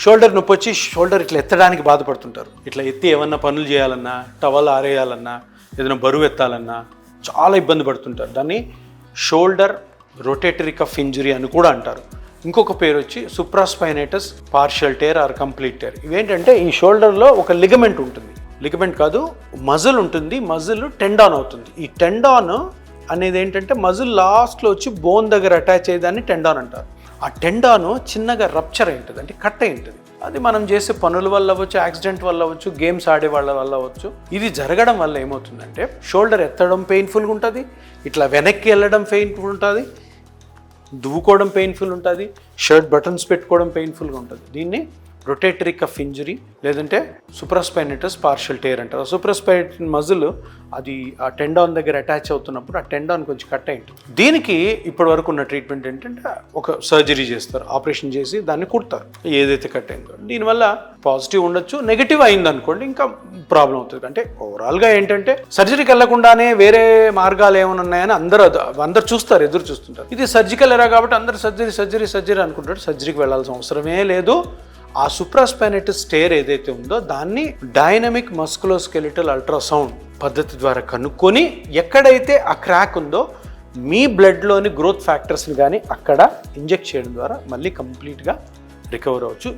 Shoulder నొప్పి వచ్చి shoulder ఇట్లా ఎత్తడానికి బాధపడుతుంటారు. ఇట్లా ఎత్తి ఏమన్నా పనులు చేయాలన్నా, టవల్ ఆరేయాలన్నా, ఏదైనా బరువు ఎత్తాలన్నా చాలా ఇబ్బంది పడుతుంటారు. దాన్ని షోల్డర్ రొటేటరీ కఫ్ ఇంజరీ అని కూడా అంటారు. ఇంకొక పేరు వచ్చి supraspinatus partial tear or complete tear. ఇవేంటంటే ఈ షోల్డర్లో ఒక లిగమెంట్ ఉంటుంది, లిగమెంట్ కాదు మజిల్ ఉంటుంది, మజిల్ టెండాన్ అవుతుంది. ఈ టెండాన్ అనేది ఏంటంటే మజిల్ లాస్ట్లో వచ్చి బోన్ దగ్గర అటాచ్ అయ్యేదాన్ని టెండాన్ అంటారు. ఆ టెండాను చిన్నగా రప్చర్ అయి ఉంటుంది, అంటే కట్ అయి ఉంటుంది. అది మనం చేసే పనుల వల్ల అవ్వచ్చు, యాక్సిడెంట్ వల్ల అవ్వచ్చు, గేమ్స్ ఆడే వాళ్ళ వల్ల అవ్వచ్చు. ఇది జరగడం వల్ల ఏమవుతుందంటే షోల్డర్ ఎత్తడం పెయిన్ఫుల్గా ఉంటుంది, ఇట్లా వెనక్కి వెళ్ళడం పెయిన్ఫుల్ ఉంటుంది, దువ్వుకోవడం పెయిన్ఫుల్ ఉంటుంది, షర్ట్ బటన్స్ పెట్టుకోవడం పెయిన్ఫుల్గా ఉంటుంది. దీన్ని రొటేటరీ కఫ్ ఇంజరీ లేదంటే సుప్రాస్పైనేటస్ పార్షియల్ టేర్ అంటారు. సుప్రాస్పైనేటస్ మజిల్ అది ఆ టెండాన్ దగ్గర అటాచ్ అవుతున్నప్పుడు ఆ టెండాన్ కొంచెం కట్ అయి ఉంటుంది. దీనికి ఇప్పటి వరకు ఉన్న ట్రీట్మెంట్ ఏంటంటే ఒక సర్జరీ చేస్తారు, ఆపరేషన్ చేసి దాన్ని కుడతారు ఏదైతే కట్ అయిందో. దీనివల్ల పాజిటివ్ ఉండొచ్చు, నెగిటివ్ అయింది అనుకోండి ఇంకా ప్రాబ్లం అవుతుంది. అంటే ఓవరాల్గా ఏంటంటే సర్జరీకి వెళ్లకుండానే వేరే మార్గాలు ఏమైనా ఉన్నాయని అందరూ చూస్తారు, ఎదురు చూస్తుంటారు. ఇది సర్జికల్ ఎరా కాబట్టి అందరూ సర్జరీ అనుకుంటారు. సర్జరీకి వెళ్ళాల్సిన అవసరమే లేదు. ఆ సుప్రాస్పైనేటస్ టేర్ ఏదైతే ఉందో దాన్ని డైనమిక్ మస్కులోస్కెలిటల్ అల్ట్రాసౌండ్ పద్ధతి ద్వారా కనుక్కొని ఎక్కడైతే ఆ క్రాక్ ఉందో మీ బ్లడ్లోని గ్రోత్ ఫ్యాక్టర్స్ని కానీ అక్కడ ఇంజెక్ట్ చేయడం ద్వారా మళ్ళీ కంప్లీట్గా రికవర్ అవ్వచ్చు.